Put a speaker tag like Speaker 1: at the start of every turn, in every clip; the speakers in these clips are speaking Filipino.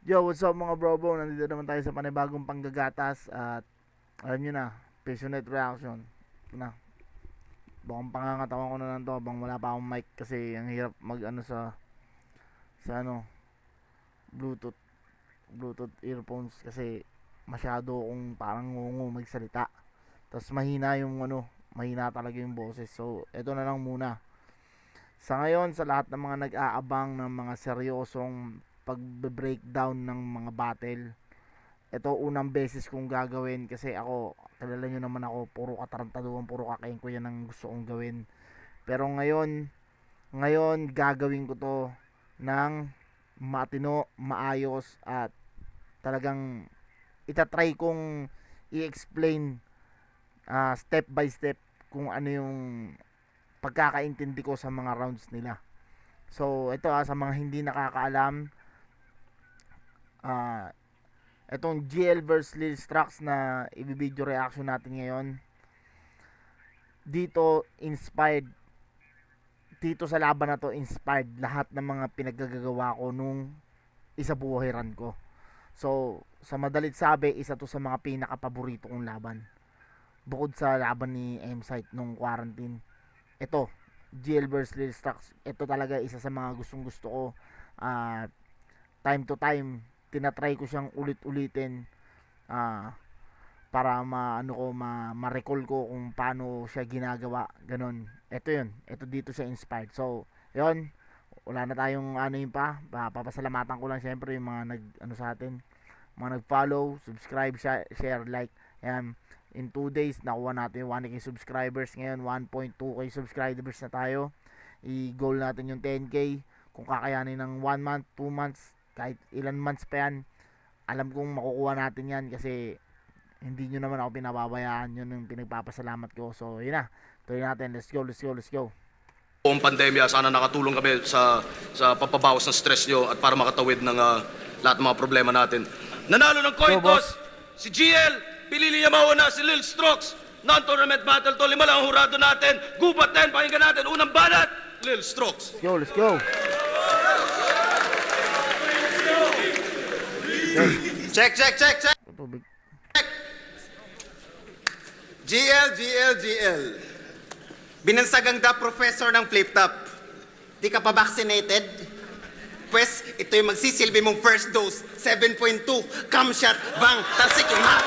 Speaker 1: Yo, what's up mga bro? Nandito naman tayo sa panibagong panggagatas at alam nyo na, passionate reaction. Ito na, bukang pangangatawan ko na lang to bang wala pa akong mic kasi ang hirap mag ano sa ano, Bluetooth, Bluetooth earphones kasi masyado akong parang ngungu magsalita. Tapos mahina yung ano, mahina talaga yung boses. So, ito na lang muna. Sa ngayon, sa lahat ng mga nag-aabang ng mga seryosong pagbe-breakdown ng mga battle, ito unang beses kong gagawin kasi ako, kilala nyo naman ako, puro katarantaduhan, puro kakain ko yan ang gusto kong gawin. Pero ngayon gagawin ko to ng matino, maayos at talagang itatry kong i-explain step by step kung ano yung pagkakaintindi ko sa mga rounds nila. So ito sa mga hindi nakakaalam, ah itong GL vs Lil Strax na i-video reaction natin ngayon, dito inspired, dito sa laban na to inspired lahat ng mga pinaggagawa ko nung isa buhay run ko. So sa madalit sabi, isa to sa mga pinaka-paborito kong laban, bukod sa laban ni M-Site nung quarantine. Ito, GL vs Lil Strax, ito talaga isa sa mga gustong gusto ko. uh, Time to time tinatry ko siyang ulit-ulitin, ah para ma-recall ko kung paano siya ginagawa, ganun. Ito yun, ito dito siya inspired. So yun, wala na tayong ano yun pa, papasalamatan ko lang syempre yung mga nag ano sa atin, mga nag follow, subscribe, share, like. Ayan, in 2 days nakuha natin yung 1k subscribers. Ngayon 1.2k subscribers na tayo. I-goal natin yung 10k kung kakayanin ng 1 month, 2 months, kahit ilan months pa yan. Alam kong makukuha natin yan kasi hindi nyo naman ako pinababayaan. Yun yung pinagpapasalamat ko. So yun na, tuloy natin. Let's go.
Speaker 2: Buong pandemya, sana nakatulong kami sa pampabawas ng stress nyo at para makatawid ng lahat ng mga problema natin. Nanalo ng coin toss si GL, pinili niya mauna si Lil Strokes. Non-tournament battle to, 5 lang ang hurado natin. Gubat 10, pakinggan natin. Unang banat, Lil Strokes.
Speaker 1: Let's go.
Speaker 3: Check.
Speaker 1: Tubig.
Speaker 3: GL. Binansagang da professor ng flip-top. Di ka pa vaccinated? Pues, ito yung magsisilbi mong first dose. 7.2, cam shot, bang, tasik yung hot.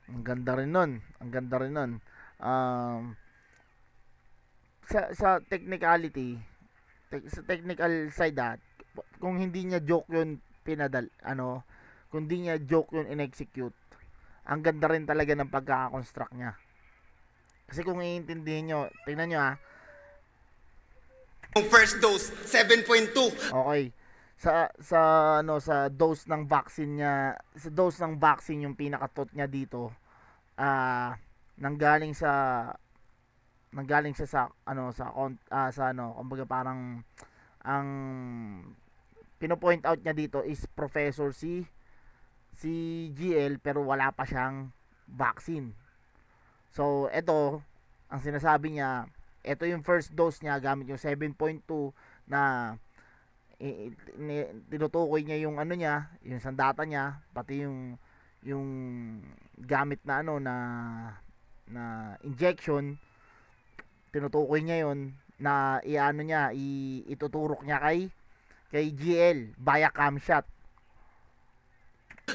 Speaker 1: Ang ganda rin nun. Um, sa technicality, sa technical side, kung hindi niya joke yun kung hindi niya joke yun in-execute, ang ganda rin talaga ng pagkaka-construct niya. Kasi kung iintindihin nyo, tingnan nyo
Speaker 3: First dose, 7.2.
Speaker 1: okay, sa dose ng vaccine niya, sa dose ng vaccine yung pinakatot niya dito, nanggaling siya sa kumbaga parang ang pino-point out niya dito is professor si GL pero wala pa siyang vaccine. So ito ang sinasabi niya, ito yung first dose niya gamit yung 7.2 na tinutukoy niya yung ano niya, yung sandata niya, pati yung gamit na na injection, tinutukoy niya yon na ituturok niya kay GL via cam shot.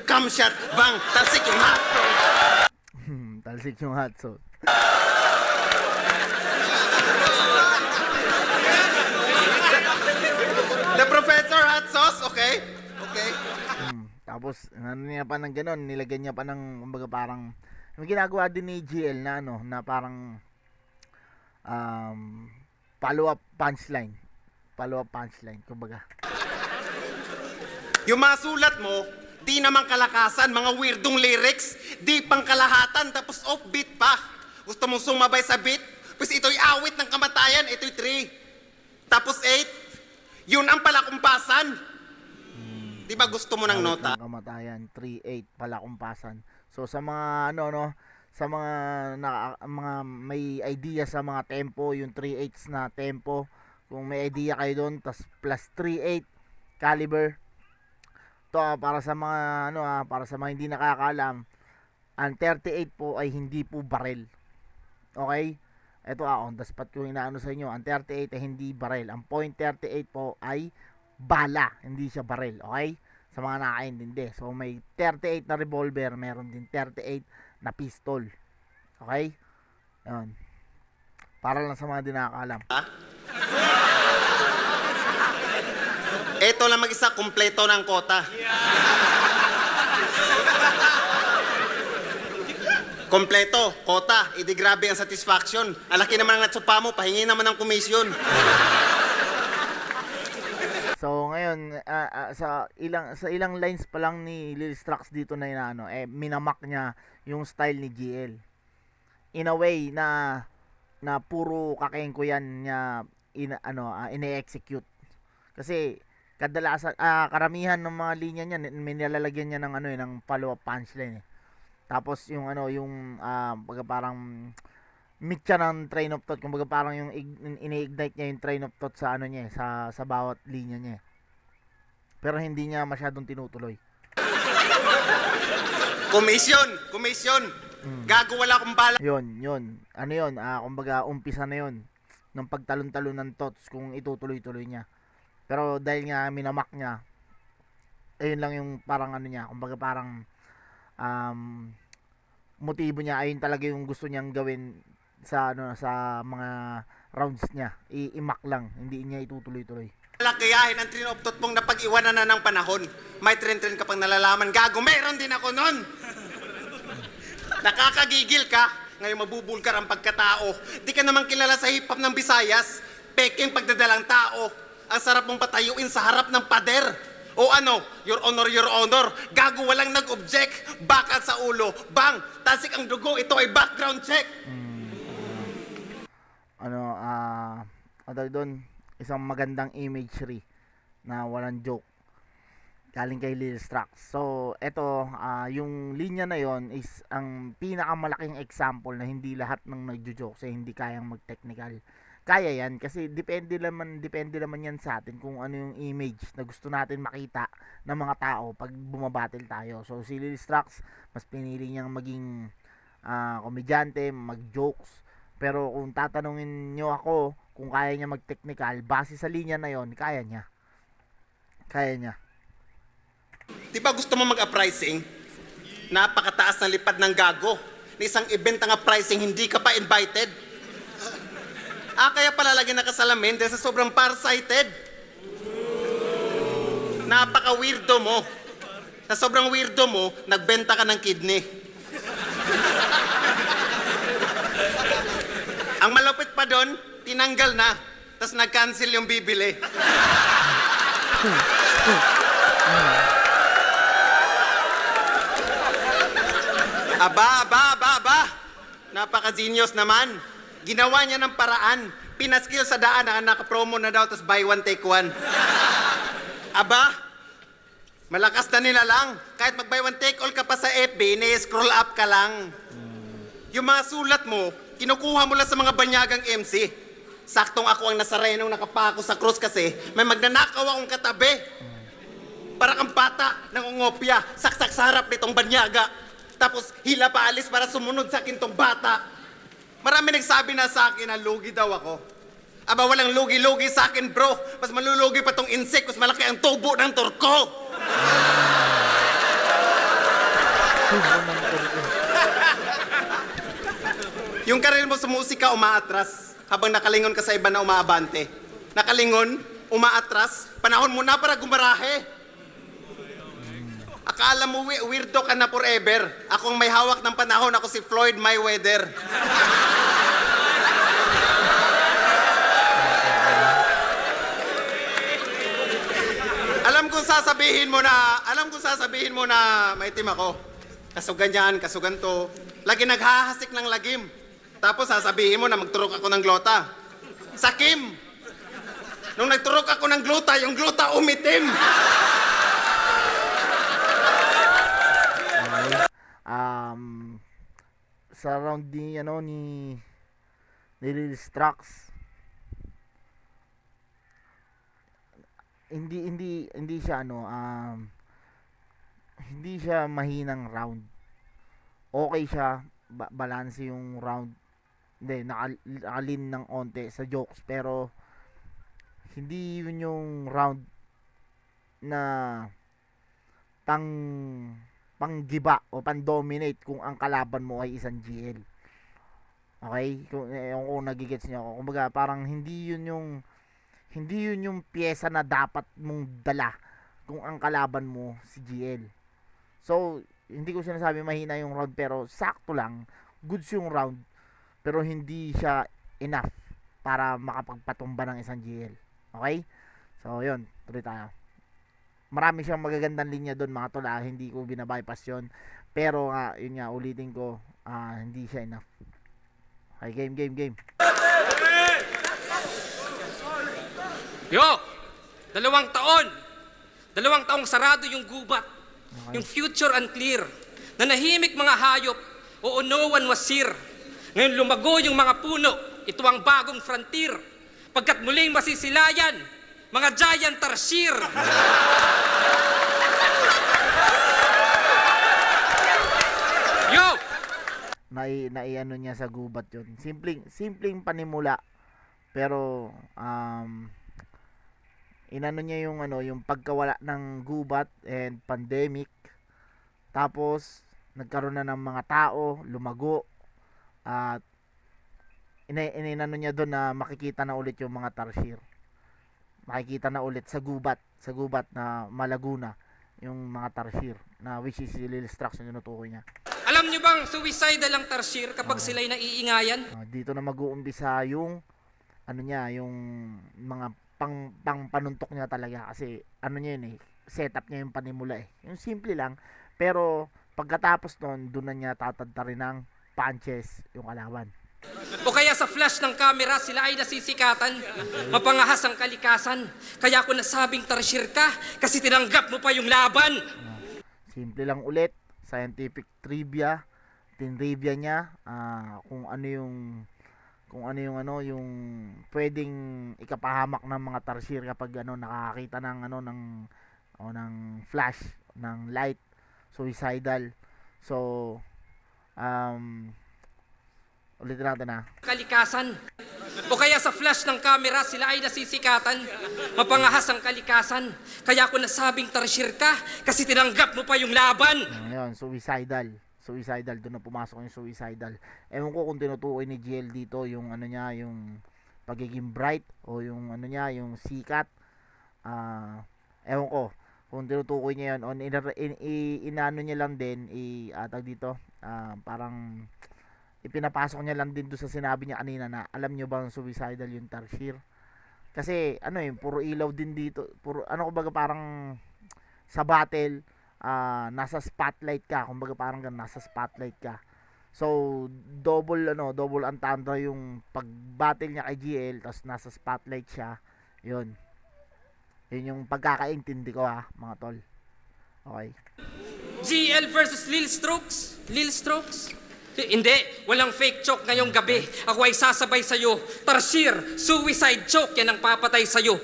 Speaker 3: Cam shot, bang, tasik yung hot.
Speaker 1: Talsik yung hot shot.
Speaker 3: The professor hot sauce, okay?
Speaker 1: Tapos niya pa ng ganon, nilagyan niya pa ng kumbaga parang may ginagawa din ni GL na na parang follow up punchline kumbaga.
Speaker 3: Yung mga sulat mo, di naman kalakasan, mga weirdong lyrics, di pang kalahatan, tapos offbeat pa. Gusto mong sumabay sa beat? Pues ito'y awit ng kamatayan, ito'y 3. Tapos 8, yun ang palakumpasan. Di ba gusto mo ng nota?
Speaker 1: Ng kamatayan, 3-8 pala kumpasan. So sa mga sa mga may idea sa mga tempo, yung 3/8 na tempo, kung may idea kayo doon, tas plus 3/8 caliber, to para sa mga ano para sa mga hindi nakakaalam, ang 38 po ay hindi po barel. Okay? Ito on the spot ko inaano sa inyo. Ang 38 ay hindi barel. Ang .38 po ay bala, hindi siya barel. Okay? Sa mga nakakaintindi. So may 38 na revolver, meron din 38 na pistol. Okay? Yan. Para lang sa mga di nakakaalam.
Speaker 3: Ito lang mag-isa, kumpleto ng kota. Kompleto, kota, idi grabe ang satisfaction. Alaki naman ang natsupa mo, pahingi naman ng komisyon.
Speaker 1: So ngayon sa ilang lines pa lang ni Lil Strax dito na inaano minamak niya yung style ni GL. In a way na puro kakengko yan niya ine-execute. Kasi kadalasan karamihan ng mga linya niya may nilalagyan niya ng ng follow-up punchline eh. Tapos yung baga parang meet siya ng train of thought, kumbaga parang yung ini-ignite niya yung train of thought sa niya sa bawat linya niya. Pero hindi niya masyadong tinutuloy.
Speaker 3: Komisyon. Gago, wala akong bala.
Speaker 1: Yun. Ano yun? Kumbaga umpisa na yun ng pagtalon-talon ng thoughts kung itutuloy-tuloy niya. Pero dahil nga minamak niya, ayun lang yung parang niya, kumbaga parang motibo niya, ayun talaga yung gusto niyang gawin sa mga rounds niya. I-imak lang, hindi niya itutuloy-tuloy.
Speaker 3: Lakayahin ang train of thought mong napag-iwanan na ng panahon. May tren-tren ka pang nalalaman. Gago, meron din ako nun. Nakakagigil ka. Ngayon mabubulgar ang pagkatao. Di ka naman kilala sa hip-hop ng Visayas. Peking pagdadalang tao. Ang sarap mong patayuin sa harap ng pader. O ano, your honor. Gago, walang nag-object. Bakal sa ulo. Bang, tasik ang dugo. Ito ay background check.
Speaker 1: Doon, isang magandang imagery na walang joke galing kay Lil Strax. So eto yung linya na yon is ang pinakamalaking example na hindi lahat ng nagjo-joke sa hindi kayang mag-technical. Kaya yan kasi depende naman yan sa atin kung ano yung image na gusto natin makita ng mga tao pag bumabattle tayo. So si Lil Strax mas pinili niyang maging komedyante, mag-jokes. Pero kung tatanungin nyo ako kung kaya niya mag-technical, base sa linya na yon, kaya niya.
Speaker 3: Di ba gusto mo mag-uprising? Napakataas ng lipad ng gago. Na isang event ang uprising, hindi ka pa invited. Kaya pala lagi nakasalamin dahil sa sobrang farsighted. Napaka-weirdo mo. Sa sobrang weirdo mo, nagbenta ka ng kidney. Ang malupit pa doon, tinanggal na. Tapos nag-cancel yung bibili. Aba. Napaka-genius naman. Ginawa niya ng paraan. Pinaskill sa daan na naka-promo na daw, tapos buy one, take one. Aba, malakas na nila lang. Kahit mag-buy one, take all ka pa sa FB, scroll up ka lang. Yung mga sulat mo, kinukuha mo lang sa mga banyagang MC. Saktong ako ang nasarenong nakapako sa krus kasi may magnanakaw akong katabi. Para kang bata ng ungopya, saksak sa harap nitong banyaga. Tapos hila pa alis para sumunod sa akin tong bata. Marami nagsabi na sa akin na lugi daw ako. Aba, walang lugi-lugi sa akin, bro. Mas malulugi pa tong insect, mas malaki ang tubo ng turko. Yung karir mo sa musika, umaatras. Habang nakalingon ka sa iba na umaabante. Nakalingon, umaatras, panahon mo na para gumarahe. Akala mo weirdo ka na forever. Akong may hawak ng panahon, ako si Floyd Mayweather. Alam kong sasabihin mo na maitim ako. Kasugan yan, kasugan to. Lagi naghahasik ng lagim. Tapos sasabihin mo na magturok ako ng glota. Sakim! Nung nagturok ako ng glota, yung glota umitim.
Speaker 1: Sa round ni Lil Strax, hindi siya hindi siya mahinang round. Okay siya, balance yung round. Hindi, nakalin ng onte sa jokes, pero hindi yun yung round na pang panggiba o pang-dominate kung ang kalaban mo ay isang GL. Okay? Kung nagigets niyo ako. Kumbaga, parang hindi yun yung pyesa na dapat mong dala kung ang kalaban mo si GL. So, hindi ko sinasabi mahina yung round, pero sakto lang. Goods yung round, pero hindi siya enough para makapagpatumba ng isang GL. Okay? So, yun. Tuloy tayo. Marami siyang magagandang linya doon, mga tol. Hindi ko binabypass yun. Pero nga, yun nga, ulitin ko, hindi siya enough. Okay, game.
Speaker 4: Yo! 2 taon! 2 taong sarado yung gubat.
Speaker 1: Okay.
Speaker 4: Yung future unclear. Nanahimik mga hayop. Oo, no one was here. Ngayon lumago yung mga puno. Ito ang bagong frontier. Pagkat muling masisilayan, mga giant tarsier. Yo!
Speaker 1: Naiano niya sa gubat yun. Simpleng panimula. Pero, inano niya yung yung pagkawala ng gubat and pandemic. Tapos nagkaroon na ng mga tao, lumago, at inano niya doon na makikita na ulit yung mga tarsier. Makikita na ulit sa gubat na Malaguna yung mga tarsier, na which is si Lil Strax yung tinutukoy niya.
Speaker 4: Alam niyo bang suicidal ang tarsier kapag sila'y naiingayan?
Speaker 1: Dito na mag-uumpisa yung yung mga pang panuntok niya talaga, kasi niya yun setup niya yung panimula yung simple lang, pero pagkatapos nun, doon na niya tatadtarin ng punches yung kalaban.
Speaker 4: O kaya sa flash ng camera, sila ay nasisikatan. Mapangahas ang kalikasan. Kaya ako nasabing tarsier ka, kasi tinanggap mo pa yung laban.
Speaker 1: Simple lang ulit, scientific trivia, tinrivia niya, kung ano yung pwedeng ikapahamak ng mga tarsier kapag nakakita ng flash ng light, suicidal. So ulitin natin
Speaker 4: Kalikasan. O kaya sa flash ng camera, sila ay nasisikatan. Mapangahas ang kalikasan. Kaya ako nasabing tarsier ka, kasi tinanggap mo pa yung laban.
Speaker 1: Ngayon, suicidal, doon na pumasok yung suicidal. Ewan ko kung tinutukoy ni GL dito yung yung pagiging bright, o yung yung sikat. Ewan ko kung tinutukoy niya yun, o inano niya lang din, dito, parang ipinapasok niya lang din doon sa sinabi niya kanina na alam niyo bang suicidal yung tarsier. Kasi puro ilaw din dito, puro kumbaga parang sa battle, nasa spotlight ka, kumbaga parang nasa spotlight ka. So double entendre yung pag-battle niya kay GL, tapos nasa spotlight siya. Yun yung pagkakaintindi ko, mga tol. Okay.
Speaker 4: GL versus Lil Strokes? Hindi, walang fake choke ngayong gabi. Ako ay sasabay sa'yo. Tarsier, suicide choke, yan ang papatay sa'yo.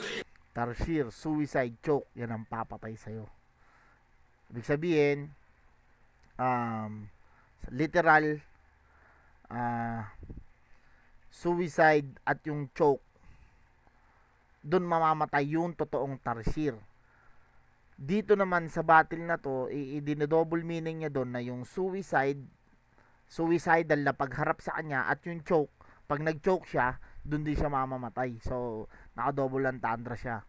Speaker 1: Tarsier, suicide choke, yan ang papatay sa'yo. Ibig sabihin, literal, suicide at yung choke, doon mamamatay yung totoong tarsier. Dito naman sa battle na to, i-double meaning niya doon na yung suicidal na pagharap sa kanya, at yung choke, pag nag-choke siya, doon din siya mamamatay. So, naka-double entendre siya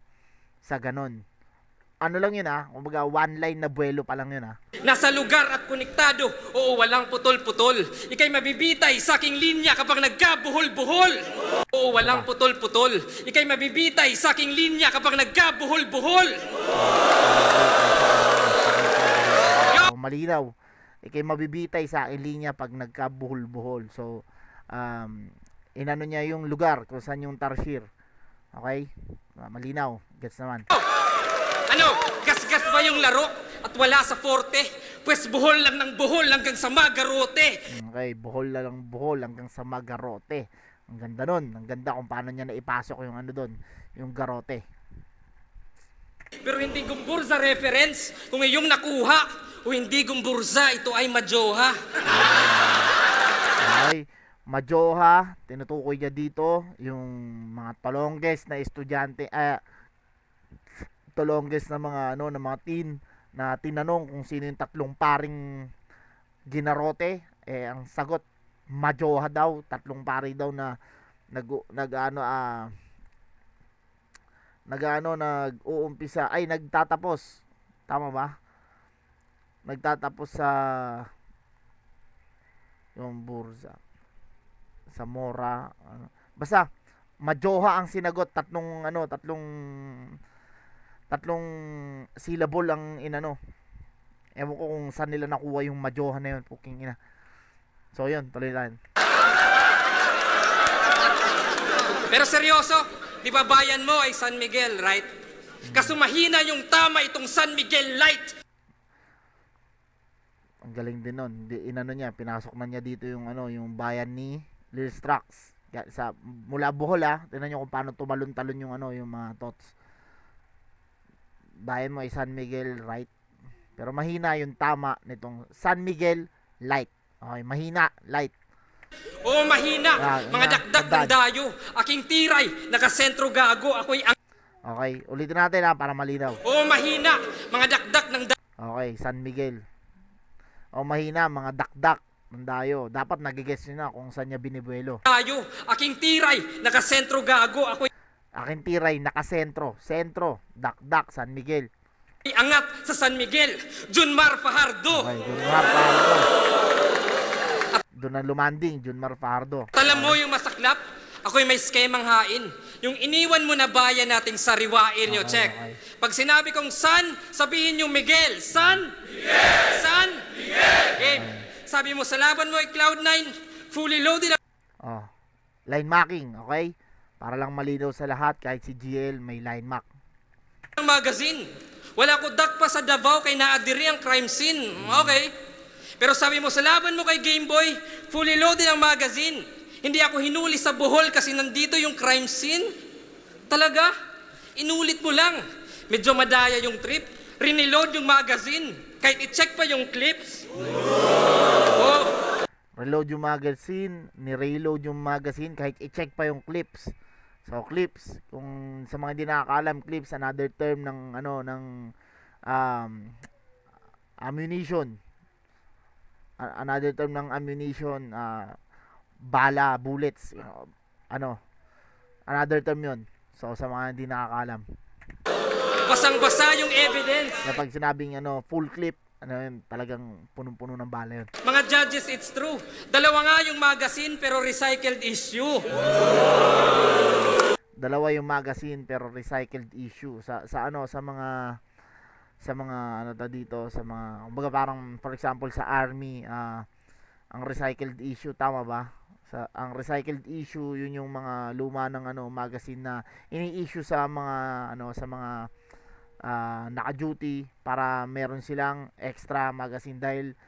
Speaker 1: sa ganon. Ano lang yun, kumbaga one line na buwelo pa lang yun,
Speaker 4: Nasa lugar at konektado, oo, walang putol-putol. Ika'y mabibitay sa aking linya kapag nagkabuhol-buhol. Oo, walang putol-putol. Ika'y mabibitay sa aking linya kapag nagkabuhol-buhol.
Speaker 1: Malinaw. Ikay mabibitay sa aking linya pag nagkabuhol-buhol. So, inano niya yung lugar kung saan yung tarsier. Okay? Malinaw. Gets naman.
Speaker 4: Ano, gas-gas ba yung laro at wala sa forte? Pwes buhol lang ng buhol hanggang sa magarote.
Speaker 1: Okay, buhol lang buhol hanggang sa magarote. Ang ganda nun. Ang ganda kung paano niya naipasok yung doon, yung garote.
Speaker 4: Pero hindi gumbur sa reference kung iyong nakuha. o hindi gumburza, ito ay Majoha.
Speaker 1: Okay, Majoha, tinutukoy niya dito yung mga tolongges na estudyante, tolongges na mga ano, na mga teen na tinanong kung sino yung tatlong paring ginarote. Ang sagot, Majoha daw, tatlong pari daw na nag-uumpisa ay nagtatapos, tama ba? Nagtatapos sa yung bursa sa Mora, basta Majoha ang sinagot. Tatlong syllable ang inano. Ewan ko kung saan nila nakuha yung Majoha na yun, puking ina. So yun, tuloy lang.
Speaker 4: Pero seryoso, di ba bayan mo ay San Miguel, right? Kaso mahina yung tama itong San Miguel Light.
Speaker 1: Ang galing din nun. Inano niya, pinasok na niya dito yung yung bayan ni Lil Strax. Mula Bohol, tingnan niyo kung paano tumalon-talon yung yung mga tots. Bayan mo ay San Miguel, right? Pero mahina yung tama nitong San Miguel Light. Okay, mahina, light.
Speaker 4: O mahina, mga dakdak ng dayo. Aking tiray, nakasentro gago. Ako'y ang...
Speaker 1: Okay, ulitin natin para malinaw.
Speaker 4: O mahina, mga dakdak ng dayo.
Speaker 1: Okay, San Miguel. O mahina, mga dakdak ng dayo. Dapat nagigess nyo na kung saan niya binibuelo.
Speaker 4: Dayo, aking tiray, nakasentro gago. Ako'y
Speaker 1: Aking tiray, nakasentro. Sentro, dakdak, San Miguel.
Speaker 4: angat sa San Miguel. Junmar Fajardo.
Speaker 1: Okay, Junmar Fajardo. Doon na lumanding, Junmar Fajardo.
Speaker 4: Alam mo yung masaklap? Ako'y may skemang hain. Yung iniwan mo na bayan nating sariwain nyo, check.
Speaker 1: Okay.
Speaker 4: Pag sinabi kong San, sabihin yung Miguel. San? Miguel! San? Miguel! Game. Sabi mo sa laban mo ay Cloud9, fully loaded
Speaker 1: Oh, line marking, okay? Para lang malinaw sa lahat, kahit si GL may line mark.
Speaker 4: ang magazine. Wala ko dak pa sa Davao kay naadiri ang crime scene. Okay. Pero sabi mo sa laban mo kay Gameboy, fully loaded ang magazine. Hindi ako hinuli sa Bohol kasi nandito yung crime scene. Talaga? Inulit mo lang. Medyo madaya yung trip. Riniload yung magazine. Kahit i-check pa yung clips. Oh.
Speaker 1: Reload yung magazine, ni-reload yung magazine, kahit i-check pa yung clips. So, clips, kung sa mga hindi nakakaalam, clips, another term ng, ammunition. Another term ng ammunition, bala, bullets, another term yun. So, sa mga hindi nakakaalam.
Speaker 4: Basang-basa yung evidence.
Speaker 1: Kapag sinabing, full clip, yun, talagang punong-puno ng bala yun.
Speaker 4: Mga judges, it's true. Dalawa nga yung magazine pero recycled issue.
Speaker 1: Dalawa yung magazine pero recycled issue sa mga dito, sa mga kumbaga parang for example sa army, ang recycled issue, tama ba? Ang recycled issue yun yung mga luma ng magazine na ini-issue sa mga naka-duty para meron silang extra magazine dahil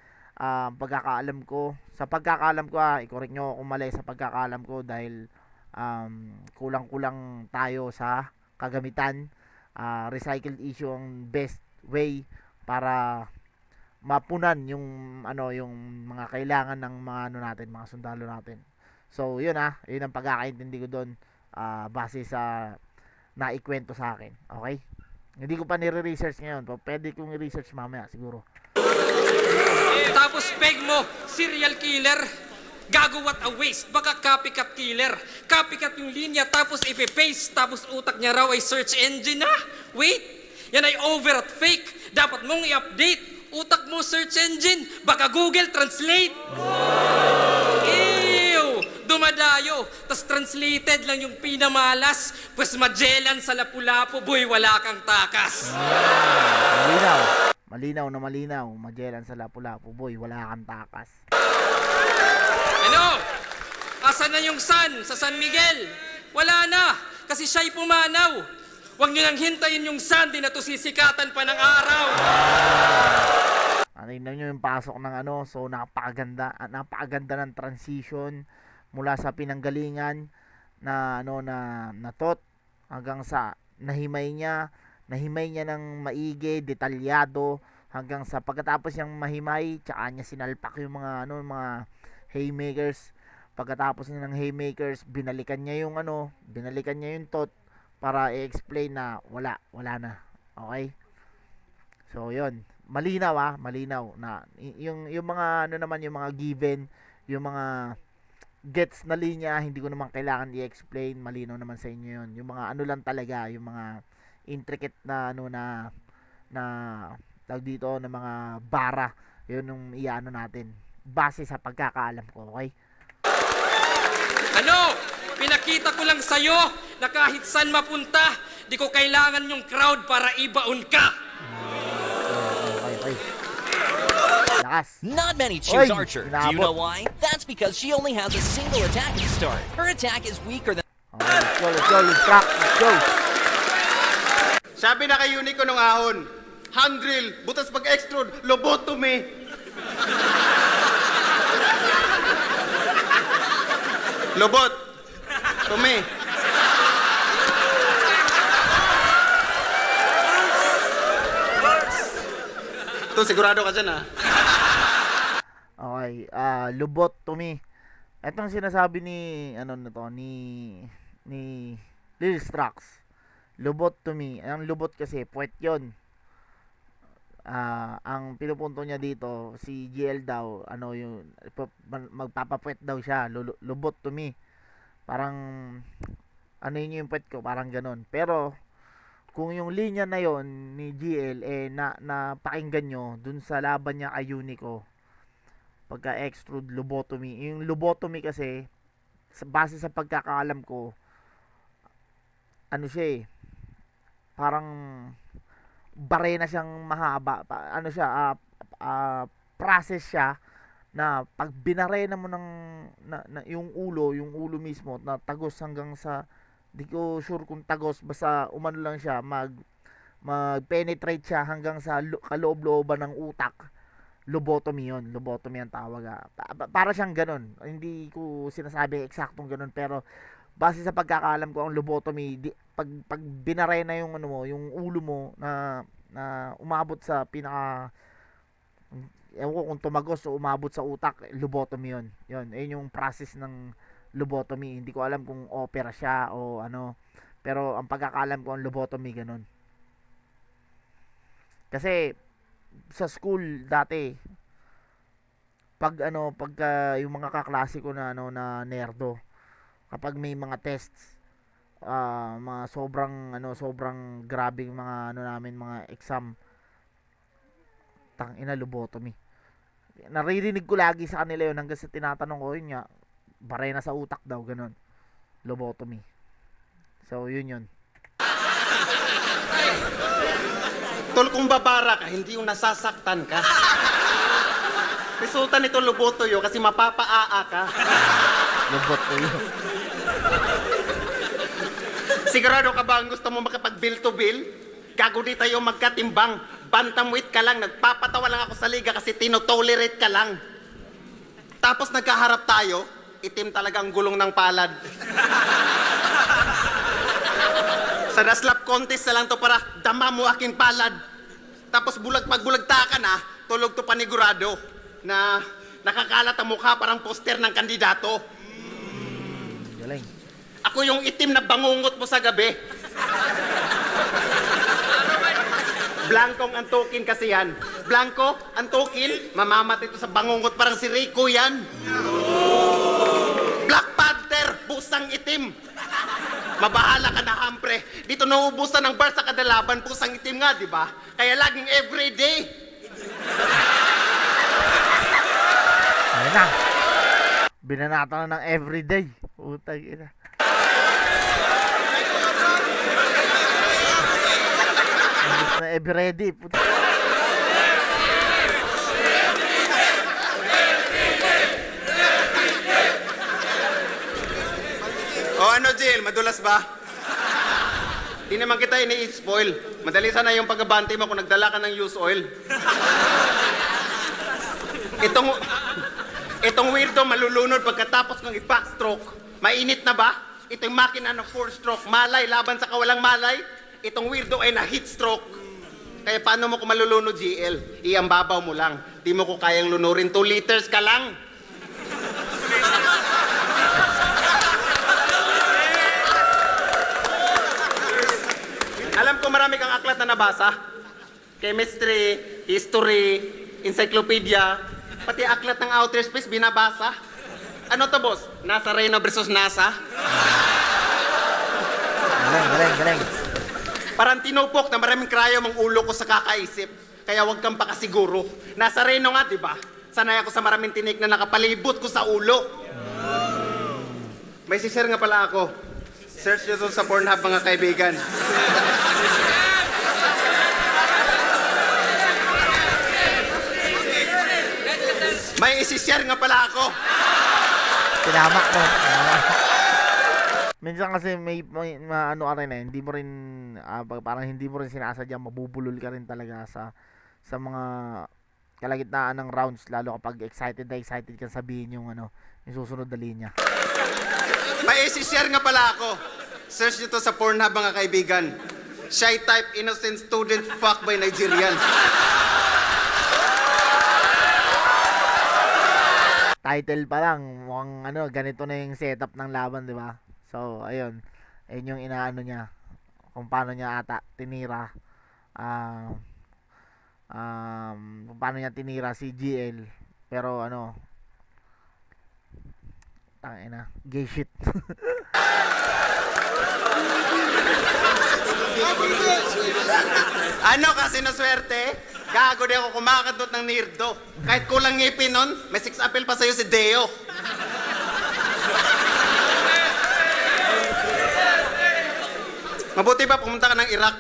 Speaker 1: pagkakaalam ko, i-correct nyo kung mali, sa pagkakaalam ko dahil kulang-kulang tayo sa kagamitan, recycled issue ang best way para mapunan yung mga kailangan ng mga sundalo natin. So yun yun ang pagkakaintindi ko doon, base sa naikwento sa akin. Okay? Hindi ko pa nire-research ngayon. Pwede kong i-research mamaya siguro.
Speaker 4: Tapos peg mo, serial killer. Gago, what a waste. Baka copycat killer. Copycat yung linya tapos ipe-paste. Tapos utak niya raw ay search engine na. Wait, yan ay over at fake. Dapat mong i-update. Utak mo search engine. Baka Google Translate. Ew! Dumadayo. Tas translated lang yung pinamalas. Pues Magellan sa Lapu-Lapu, boy, wala kang takas.
Speaker 1: Malinaw. Magellan sa Lapu-Lapu, boy, wala kang takas.
Speaker 4: Ano? Asan na yung San sa San Miguel? Wala na, kasi siya'y pumanaw. Huwag nyo nang hintayin yung San, di na to sisikatan pa ng araw.
Speaker 1: Tingnan nyo yung pasok ng so napakaganda ng transition mula sa pinanggalingan na tot hanggang sa nahimay niya ng maigi, detalyado, hanggang sa pagkatapos niyang mahimay, tsaka niya sinalpak yung mga ano, mga haymakers. Pagkatapos niya ng haymakers, binalikan niya yung tot para i-explain na wala na. Okay? So, yun. Malinaw malinaw na yung mga ano naman, yung mga given, yung mga gets na linya, hindi ko naman kailangan i-explain, malinaw naman sa inyo yun. Yung mga ano lang talaga, yung mga intricate na ano na tawag dito na mga bara, yun yung iano natin base sa pagkakaalam ko, okay?
Speaker 4: Ano? Pinakita ko lang sa'yo na kahit saan mapunta, di ko kailangan yung crowd para ibaon ka.
Speaker 1: Okay. Lakas.
Speaker 5: Not many choose
Speaker 1: Oy,
Speaker 5: Archer. Do you
Speaker 1: inaabot.
Speaker 5: know why? That's because she only has a single attack at the start. Her attack is weaker than
Speaker 1: Okay, let's go, let's go.
Speaker 3: Sabi na kay Unico nung ahon, hand drill, butas pag-extrude, lobotomy. Lobot. Tumi. Ito, sigurado ka dyan, ha?
Speaker 1: Okay, lubot to me. Etong sinasabi ni ano na to ni Lil Strax. Lubot to me. Ang lubot kasi puwet 'yon. Ang pinupunto niya dito si GL daw, ano yung magpapapuwet daw siya, lubot to me. Parang ano yun yung puwet ko, parang ganun. Pero kung yung linya na yon ni GL napakinggan nyo dun sa laban niya kay Unico, pagka extrude lobotomy, yung lobotomy kasi base sa pagkakaalam ko, ano siya parang barena siyang mahaba, process siya na pag binarena mo ng yung ulo mismo na tagos hanggang sa, di ko sure kung tagos, basta umano lang siya, mag-penetrate siya hanggang sa kaloob-looban ng utak. Lobotomy ang tawag. Para siyang ganun. Hindi ko sinasabi eksaktong ganun, pero base sa pagkakaalam ko, ang lobotomy, pag binarena yung yung ulo mo na umabot sa pinaka, ewan ko kung tumagos o umabot sa utak, lobotomy yun. Ayun yung process ng lobotomy. Hindi ko alam kung opera siya o ano, pero ang pagkakaalam ko ang lobotomy ganun. Kasi sa school dati, pagka yung mga kaklase ko na na nerdo, kapag may mga tests, mga sobrang grabing mga namin, mga exam, tangina, lobotomy. Naririnig ko lagi sa kanila yun hanggang sa tinatanong ko, yun nga, barena sa utak daw, ganun. Lobotomy. So, yun.
Speaker 3: Tol, kung babara ka, hindi yung nasasaktan ka. Resulta nito lobotoyo kasi mapapaa ka.
Speaker 1: Lobotomy.
Speaker 3: Sigurado ka ba ang gusto mo makapag-bill to bill? Gago di tayo magkatimbang. Bantamweight ka lang, nagpapatawa lang ako sa liga kasi tinotolerate ka lang. Tapos nagkaharap tayo, itim talaga ang gulong ng palad. Sa naslap contest na lang to para dama mo aking palad. Tapos pagbulagta ka na, tulog to panigurado na nakakalat ang mukha parang poster ng kandidato.
Speaker 1: Galing.
Speaker 3: Ako yung itim na bangungot mo sa gabi. Blankong antukin kasi yan. Blanco, antukin, mamamat ito sa bangungot parang si Rico yan. Black Panther, busang itim. Mabahala ka na, hampre. Dito nauubusan ng bar sa kadalaban, pusang itim nga, di ba? Kaya laging everyday.
Speaker 1: Ayun na. Binanata na ng everyday. Utang ina. Imbis na everyday. Puta.
Speaker 3: O ano, Jill? Madulas ba? Di naman kita ini-spoil. Madali sana yung pagkabanti mo kung nagdala ka ng used oil. Itong weirdo malulunod pagkatapos ng i-backstroke. Mainit na ba? Ito yung makina ng 4-stroke. Malay laban sa kawalang malay. Itong weirdo ay na-heat stroke. Kaya paano mo ko maluluno, GL? Iambabaw mo lang. Di mo ko kayang lunurin. 2 liters ka lang. Alam ko marami kang aklat na nabasa. Chemistry, history, encyclopedia, pati aklat ng outer space binabasa. Ano to, boss? NASA Reno versus NASA?
Speaker 1: Galing.
Speaker 3: Parang tinupok na maraming krayo ang ulo ko sa kakaisip. Kaya huwag kang pakasiguro. Nasa Reno nga, di ba? Sanay ako sa maraming tinik na nakapalibot ko sa ulo. May sishare nga pala ako. Search nyo to sa Pornhub, mga kaibigan. May isishare nga pala ako.
Speaker 1: Tinamak mo. Minsan kasi may ano ka rin hindi mo rin parang hindi mo rin sinasadya, mabubulol ka rin talaga sa mga kalagitnaan ng rounds, lalo kapag excited kang sabihin yung yung susunod na linya.
Speaker 3: May isishare nga pala ako. Search nyo to sa Pornhub, mga kaibigan. Shy type innocent student fuck by Nigerian.
Speaker 1: Title pa lang, mukhang ganito na yung setup ng laban, di ba? So, ayun yung inaano niya, kung paano niya ata tinira kung paano niya tinira si GL. Pero tangina, gay shit.
Speaker 3: Ano kasi na swerte? Gago di ako kumakadot ng nirdo. Kahit kulang ngipin nun, may 6 appeal pa sa'yo si Deo. Mabuti pa pumunta ka ng Iraq.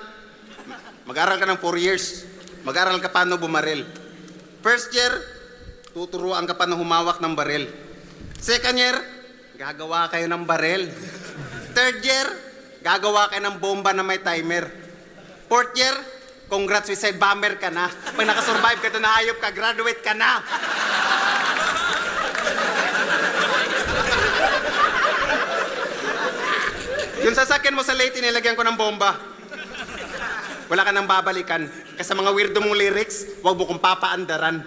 Speaker 3: Mag-aral ka ng 4 years. Mag-aral ka paano bumaril. First year, tuturuan ka pa na humawak ng baril. Second year, gagawa kayo ng baril. Third year, gagawa kayo ng bomba na may timer. Fourth year, congrats, suicide bomber ka na. Pag nakasurvive ka doon na hayop ka, graduate ka na. Yung sasakyan mo sa Leyte, nilagyan ko ng bomba. Wala ka nang babalikan. Kasi sa mga weirdo mong lyrics, huwag mo kong papaandaran.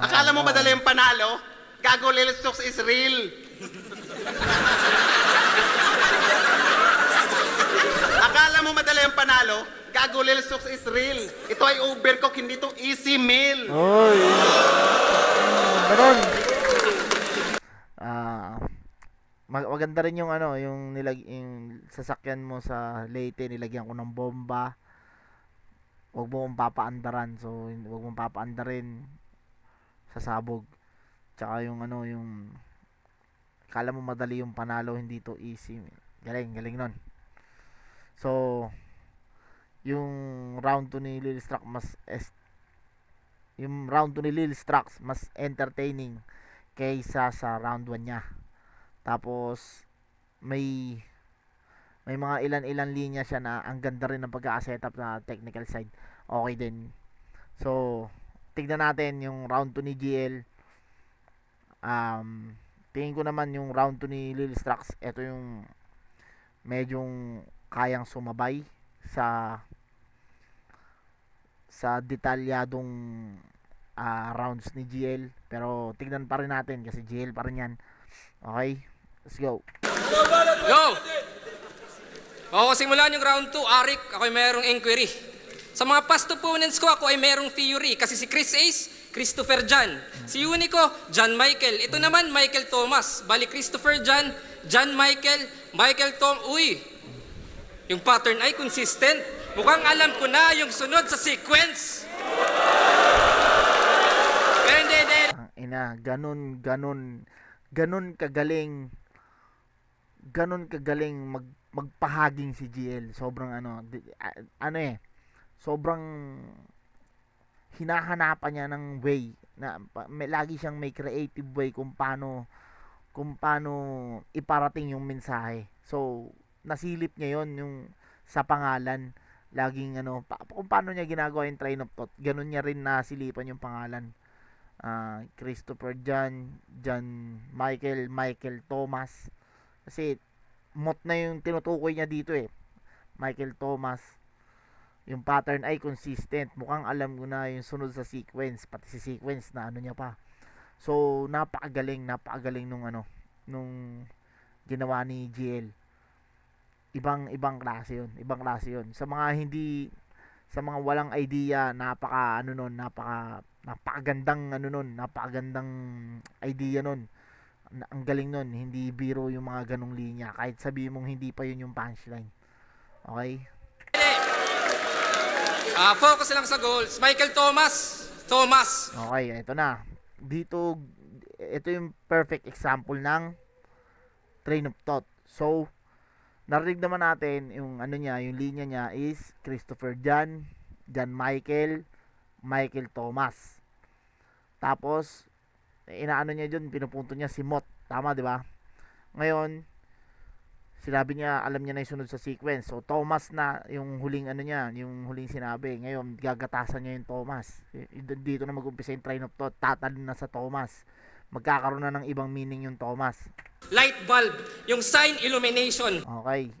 Speaker 3: Akala mo madali yung panalo? Gago, Lil Stokes is real. Akala mo madali yung panalo? Gago, Lil Stokes is real. Ito ay overcook, hindi to easy meal.
Speaker 1: Oy. Ganon. Maganda rin yung yung yung sasakyan mo sa Leyte, nilagyan ko ng bomba. Huwag mo kong papaandaran. So, huwag mong papaandarin sa sabog. Tsaka yung yung kala mo madali yung panalo, hindi to easy. Galing nun. So, yung round 2 ni Lil Strax mas entertaining kaysa sa round 1 niya. Tapos may mga ilan linya siya na ang ganda rin ng pagka-setup na technical side. Okay din. So, tignan natin yung round 2 ni GL. Tingin ko naman yung round 2 ni Lil Strax, ito yung medyong kayang sumabay sa detalyadong rounds ni GL. Pero tignan pa rin natin kasi GL pa rin yan. Okay, let's go.
Speaker 4: Go! O, simulan yung round 2, Arik, ako ay merong inquiry. Sa mga past opponents ko, ako ay merong theory. Kasi si Chris Ace, Christopher Jan. Si Unico, John Michael. Ito naman, Michael Thomas. Bali, Christopher Jan, John Michael, Michael Tom. Uy, yung pattern ay consistent. Mukhang alam ko na yung sunod sa sequence. Pero hindi.
Speaker 1: Ina, ganun kagaling magpahaging si GL. Sobrang sobrang hinahanapan niya ng way na lagi siyang may creative way kung paano iparating yung mensahe. So, nasilip niya yon yung sa pangalan. Laging kung paano niya ginagawa yung train of thought, ganun niya rin nasilipan yung pangalan. Christopher John Michael Thomas, kasi mot na yung tinutukoy niya dito Michael Thomas. Yung pattern ay consistent. Mukhang alam ko na yung sunod sa sequence, pati si sequence na ano niya pa. So, napakagaling nung ginawa ni GL. Ibang klase 'yun, ibang klase 'yun. Sa mga walang idea, napakagandang idea nun. Ang galing nun, hindi biro yung mga ganong linya. Kahit sabi mong hindi pa yun yung punchline. Okay?
Speaker 4: Focus lang sa goals. Michael Thomas. Thomas.
Speaker 1: Okay, ito na. Ito yung perfect example ng train of thought. So, narinig naman natin yung yung linya niya is Christopher Jan Michael, Michael Thomas. Tapos, inaano niya dun, pinupunto niya si Mot. Tama, di ba? Ngayon, sinabi niya, alam niya na yung sunod sa sequence. So, Thomas na yung huling yung huling sinabi. Ngayon, gagatasan niya yung Thomas. Dito na mag-umpisa yung train of thought. Tatalon na sa Thomas. Magkakaroon na ng ibang meaning yung Thomas.
Speaker 4: Light bulb. Yung sign illumination.
Speaker 1: Okay.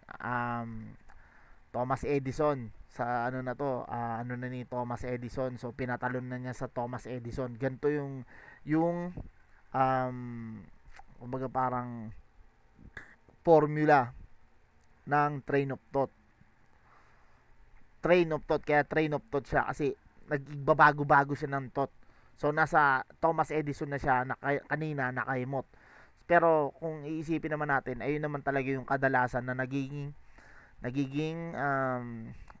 Speaker 1: Thomas Edison. Sa ni Thomas Edison. So, pinatalon na niya sa Thomas Edison. Ganito kumbaga parang formula ng train of thought. Kaya train of thought siya kasi nagbabago-bago siya ng thought. So nasa Thomas Edison na siya kanina nakaimot. Pero kung iisipin naman natin, ayun naman talaga yung kadalasan na nagiging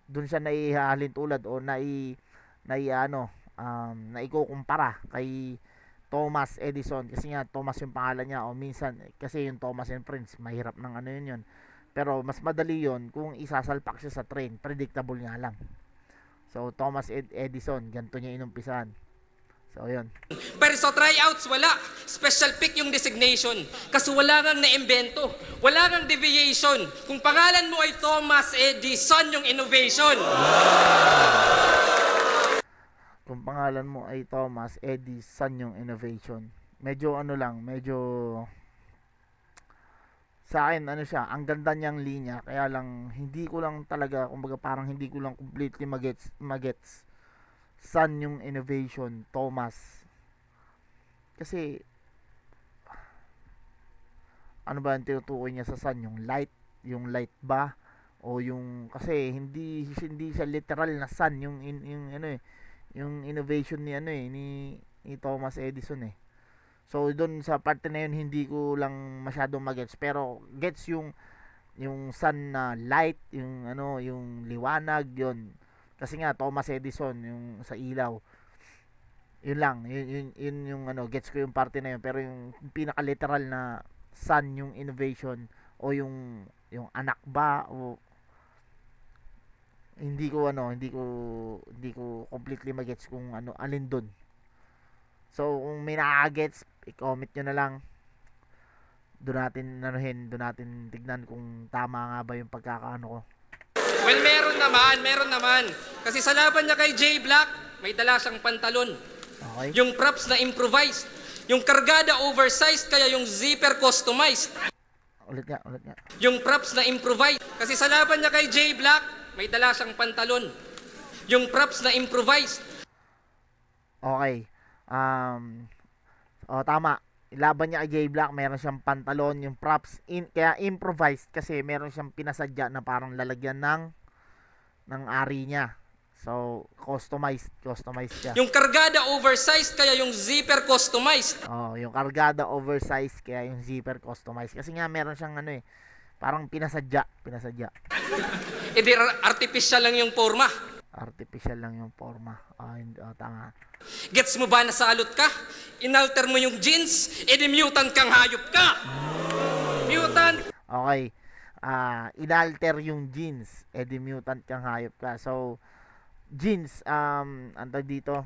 Speaker 1: doon siya naihahalin tulad o naikukumpara kay Thomas Edison kasi nga Thomas yung pangalan niya o minsan kasi yung Thomas and Friends mahirap ng yun. Pero mas madali yun kung isasalpak siya sa train, predictable nga lang. So Thomas Edison, ganito niya inumpisahan. So yun.
Speaker 4: Pero sa tryouts, wala. Special pick yung designation. Kasi wala nang naimbento. Wala nang deviation. Kung pangalan mo ay Thomas Edison, yung innovation.
Speaker 1: Kung pangalan mo ay Thomas Edison yung innovation. Medyo sa akin siya, ang ganda niyang linya, kaya lang hindi ko lang talaga, kumbaga parang hindi ko lang completely magets saan yung innovation, Thomas. Kasi ano ba ang tinutukoy niya sa sun? Yung light ba? O yung, kasi hindi siya literal na sun yung yung innovation ni Thomas Edison eh. So doon sa parte na yun hindi ko lang masyadong magets, pero gets yung sun na light, yung liwanag yun. Kasi nga Thomas Edison yung sa ilaw. Yun lang, yun yung gets ko yung parte na yun, pero yung pinaka literal na sun yung innovation o yung anak ba o hindi ko completely magets kung alin doon. So kung may nakagets, i-comment nyo na lang. Doon natin tignan kung tama nga ba yung pagkakaano ko.
Speaker 4: Well, meron naman. Kasi sa laban niya kay Jay Black, may dala siyang pantalon.
Speaker 1: Okay?
Speaker 4: Yung props na improvised. Yung kargada oversized, kaya yung zipper customized.
Speaker 1: Ulit nga.
Speaker 4: Yung props na improvised. Kasi sa laban niya kay Jay Black, may dala siyang pantalon. Yung props na improvised.
Speaker 1: Okay. Tama. Laban niya kay Jay Black, meron siyang pantalon, yung props kaya improvised kasi meron siyang pinasadya na parang lalagyan ng ari niya. So, customized siya.
Speaker 4: Yung kargada oversized, kaya yung zipper customized.
Speaker 1: Yung kargada oversized kaya yung zipper customized kasi nga meron siyang parang pinasadya.
Speaker 4: Artificial lang yung forma.
Speaker 1: Artificial lang yung forma. Tama.
Speaker 4: Gets mo ba na salot ka? Inalter mo yung jeans, edi mutant kang hayop ka. Mutant.
Speaker 1: Okay. Inalter yung jeans, edi mutant kang hayop ka. So, jeans, antag dito,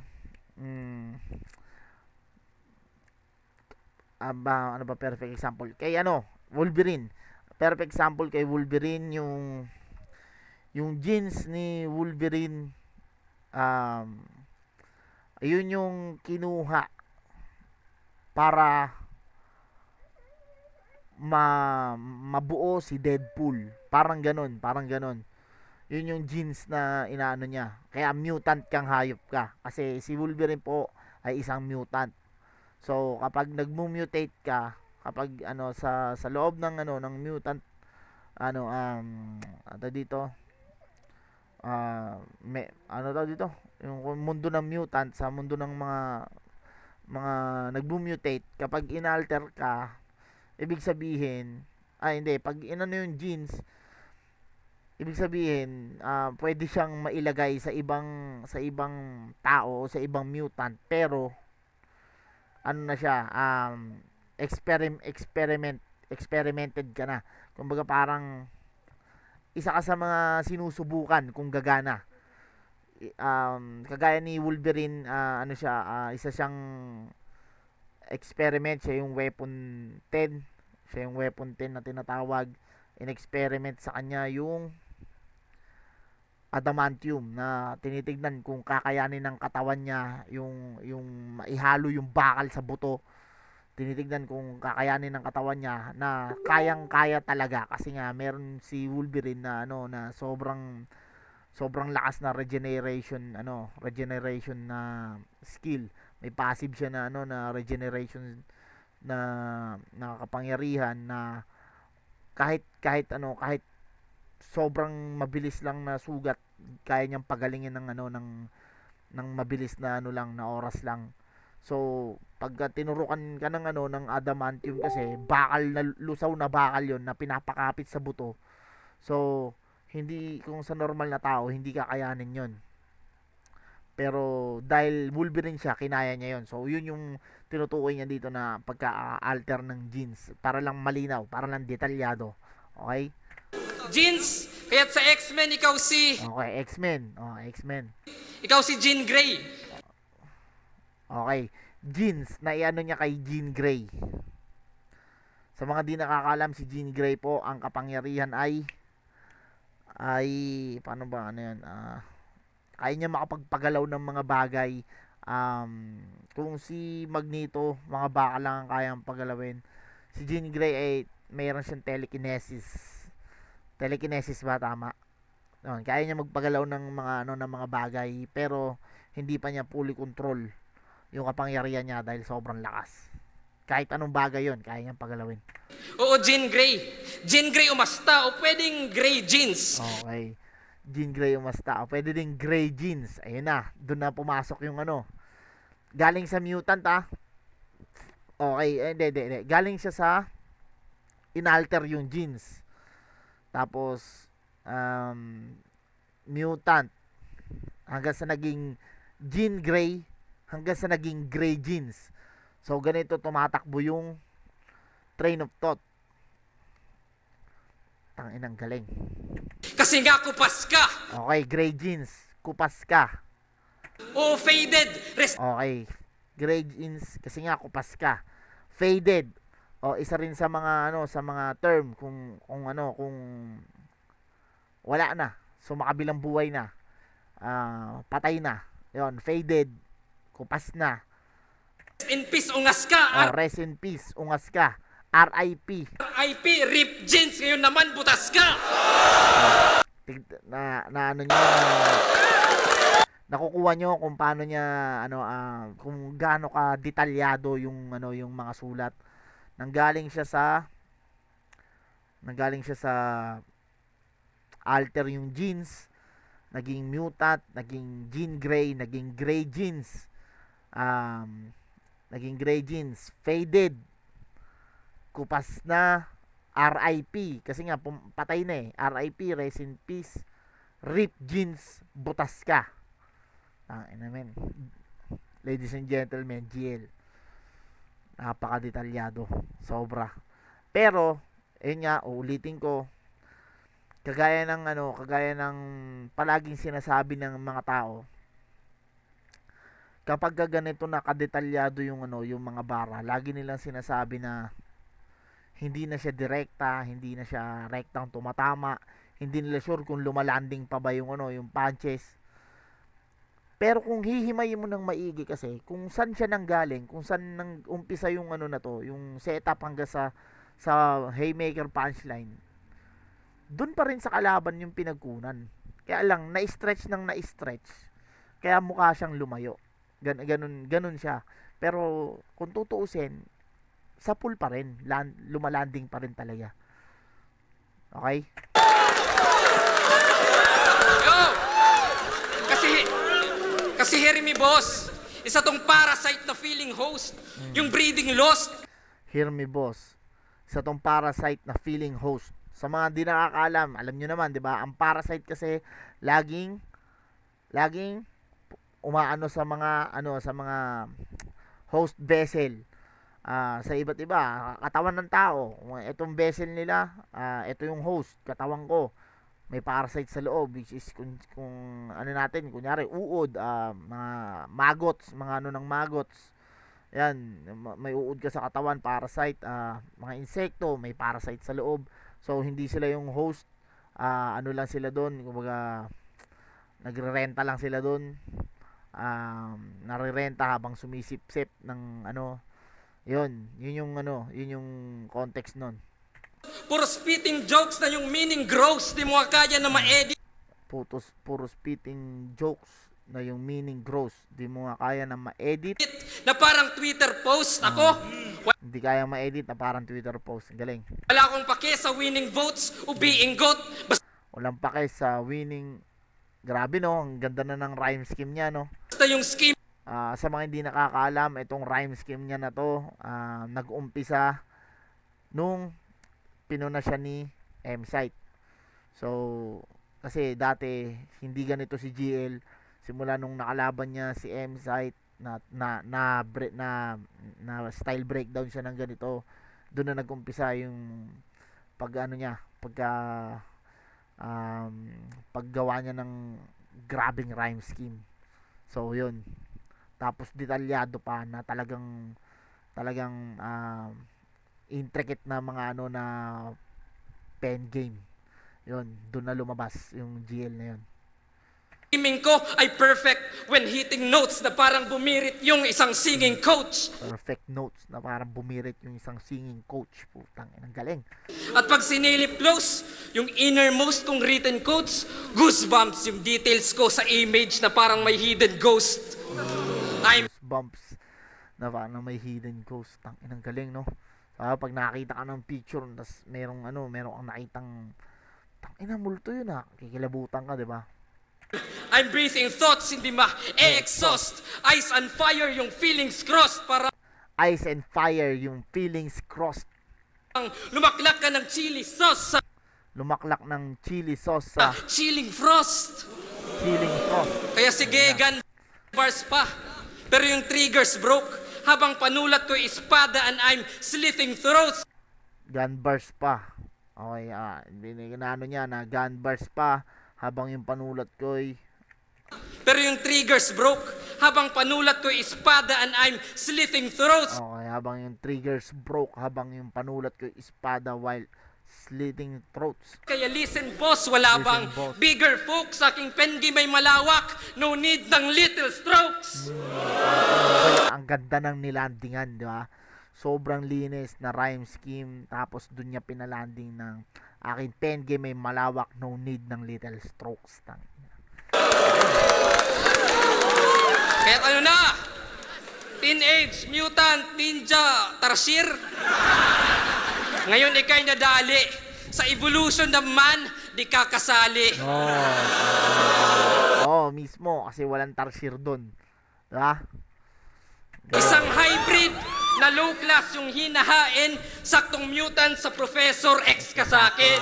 Speaker 1: ano ba perfect example? Kay Wolverine. Perfect example kay Wolverine, yung jeans ni Wolverine, ayun yung kinuha para mabuo si Deadpool. Parang ganon. Yun yung genes na inaano niya. Kaya mutant kang hayop ka. Kasi si Wolverine po ay isang mutant. So kapag nagmu-mutate ka, kapag ano sa loob ng ano ng mutant ano dito, ano daw dito, yung mundo ng mutant, sa mundo ng mga nagmu-mutate, kapag inalter ka, ibig sabihin, hindi, pag inano yung genes, ibig sabihin, pwede siyang mailagay sa ibang tao o sa ibang mutant, pero ano na siya, experimented ka na. Kumbaga parang isa ka sa mga sinusubukan kung gagana. Kagaya ni Wolverine, ano siya, isa siyang experiment, siya yung weapon 10. Siya yung weapon 10 na tinatawag. In-experiment sa kanya yung adamantium na tinitignan kung kakayanin ng katawan niya yung maihalo yung bakal sa buto. Tinitignan kung kakayanin ng katawan niya na kayang-kaya talaga, kasi nga meron si Wolverine na ano na sobrang lakas na regeneration na skill. May passive siya na na regeneration na nakakapangyarihan na kahit sobrang mabilis lang na sugat, kaya niyang pagalingin ng mabilis na lang na oras lang. So pagka tinurukan ka ng adamantium, kasi bakal na lusaw na bakal 'yon na pinapakapit sa buto. So hindi, kung sa normal na tao hindi kakayanin 'yon. Pero dahil Wolverine siya, kinaya niya 'yon. So yun yung tinutukoy niya dito na pagka-alter ng genes, para lang malinaw, para lang detalyado. Okay?
Speaker 4: Jeans, kaya't sa X-Men,
Speaker 1: Okay, X-Men. X-Men.
Speaker 4: ikaw si Jean Grey.
Speaker 1: Okay. Jeans, na iano niya kay Jean Grey. Sa mga di nakakalam, si Jean Grey po, ang kapangyarihan ay paano ba ano yan? Kaya niya makapagpagalaw ng mga bagay. Kung si Magneto, mga baka lang ang kayang pagalawin. Si Jean Grey ay mayroon siyang telekinesis. Telekinesis ba tama? Kaya niya magpagalaw ng mga bagay, pero hindi pa niya fully control yung kapangyarihan niya dahil sobrang lakas. Kahit anong bagay yon, kaya niyang pagalawin.
Speaker 4: Oo, Jean Grey. Jean Grey umasta o pwedeng Grey Jeans.
Speaker 1: Okay. Jean Grey umasta. O pwede din Grey Jeans. Ayun na. Doon na pumasok yung galing sa mutant Okay. Hindi. Galing siya sa inalter yung genes. Tapos, mutant. Hanggang sa naging Jean Grey, hanggang sa naging Grey Jeans. So ganito tumatakbo yung train of thought. Tanginang galing.
Speaker 4: Kasi nga kupas ka.
Speaker 1: Okay, Grey Jeans, kupas ka.
Speaker 4: O faded.
Speaker 1: Okay, Grey Jeans, kasi nga kupas ka. Faded. Isa rin sa mga sa mga term kung wala na, sumakabilang buhay na. Patay na. 'Yon, faded. Kupas na.
Speaker 4: Rest in peace, ungas ka.
Speaker 1: Rest in peace, ungas ka. RIP.
Speaker 4: RIP, rip jeans. Ngayon naman, butas ka.
Speaker 1: Nakukuha nyo kung paano niya kung gaano ka detalyado yung mga sulat. Nanggaling siya sa alter yung genes, naging mutant, naging Jean Grey, naging Grey Jeans, faded, kupas na, RIP, kasi nga patay na RIP, rest in peace, rip jeans, butas ka. Ladies and gentlemen, GL, napaka-detalyado, sobra. Pero yun nga, uulitin ko, kagaya ng palaging sinasabi ng mga tao, kapag ganito na kadetalyado yung mga bara, lagi nilang sinasabi na hindi na siya direkta, hindi na siya rektang tumatama, hindi nila sure kung lumalanding pa ba yung punches. Pero kung hihimayin mo ng maigi, kasi kung saan siya nanggaling, kung saan nang umpisa yung na to, yung setup hanggang sa haymaker punchline, dun pa rin sa kalaban yung pinagkunan. Kaya lang, na-stretch ng na-stretch. Kaya mukha siyang lumayo. Ganun siya. Pero, kung tutuusin, sa pool pa rin. Lumalanding pa rin talaga. Okay?
Speaker 4: Yo! Kasi Jeremy Boss, isa tong parasite na feeling host, yung breeding lost.
Speaker 1: Hear me, boss. Sa tong parasite na feeling host. Sa mga di nakakaalam, alam nyo naman, di ba? Ang parasite kasi, laging umaano sa mga host vessel. Sa iba't iba, katawan ng tao. Itong vessel nila, ito yung host, katawan ko. May parasite sa loob, which is kung ano natin, kunyari uod, mga maggots, mga ano ng maggots. Yan, may uod ka sa katawan, parasite, mga insekto, may parasite sa loob. So hindi sila yung host, ano lang sila doon, kumbaga nagrerenta lang sila doon. Narirenta habang sumisipsip ng ano. Yun yung context nun.
Speaker 4: Puro spitting jokes na yung meaning gross, di mo kaya na ma-edit.
Speaker 1: Puro spitting jokes na yung meaning gross. Di mo nga kaya na ma-edit.
Speaker 4: Na parang Twitter post. Ako,
Speaker 1: Hindi kaya ma-edit na parang Twitter post. Galing.
Speaker 4: wala akong pake sa winning votes o being goat.
Speaker 1: Walang pake sa winning. Grabe no, ang ganda na ng rhyme scheme niya no.
Speaker 4: Basta yung scheme
Speaker 1: Sa mga hindi nakakaalam, itong rhyme scheme niya na to, nag-umpisa nung pinuna siya ni M-Site. So, kasi dati hindi ganito si GL, simula nung nakalaban niya si M-Site na style breakdown siya ng ganito, doon na nag-umpisa yung paggawa niya ng grabing rhyme scheme. So, yun. Tapos detalyado pa na talagang intricate na mga na pen game. Yun, doon na lumabas yung GL na yun.
Speaker 4: scheming ko ay perfect when hitting notes na parang bumirit yung isang singing coach.
Speaker 1: Perfect notes na parang bumirit yung isang singing coach. Putang ina, galing.
Speaker 4: At pag sinilip close, yung innermost kong written quotes, goosebumps yung details ko sa image na parang may hidden ghost. I'm
Speaker 1: Bumps na parang may hidden ghost. Tang inang galing, no? Pag nakakita ka ng picture, tas merong kang nakitang tang ina, multo yun, kikilabutan ka, di ba?
Speaker 4: breathing thoughts, hindi ma-exhaust. Ice on fire yung feelings crossed. Parang
Speaker 1: Ice and fire, yung feelings crossed.
Speaker 4: lumaklak ka ng chili sauce sa
Speaker 1: Lumaklak ng chili sauce sa
Speaker 4: chilling frost.
Speaker 1: chilling frost.
Speaker 4: Kaya sige, gun bars pa. Pero yung triggers broke. Habang panulat ko espada and I'm slitting throats.
Speaker 1: Gun burst pa. Okay, ano niya na gun burst pa habang yung panulat ko ay
Speaker 4: Pero yung triggers broke. Habang panulat ko espada and I'm slitting throats.
Speaker 1: okay, habang yung triggers broke, habang yung panulat ko ay espada while slitting throats.
Speaker 4: Kaya listen boss, wala
Speaker 1: Listen,
Speaker 4: bang
Speaker 1: boss.
Speaker 4: bigger folk sa aking pengi may malawak. No need ng little strokes.
Speaker 1: Ang ganda ng nilandingan, di ba? Sobrang linis na rhyme scheme, tapos dun niya pinalanding ng aking pen game may malawak, no need ng little strokes.
Speaker 4: Kaya ano na? Teenage, mutant, ninja, tarsier. Ngayon ikay nadali. Sa evolution ng man, di ka kasali.
Speaker 1: Oh, mismo kasi walang tarsier doon. Diba?
Speaker 4: Isang hybrid na low class yung hinahain, saktong mutant sa Professor X ka sa akin.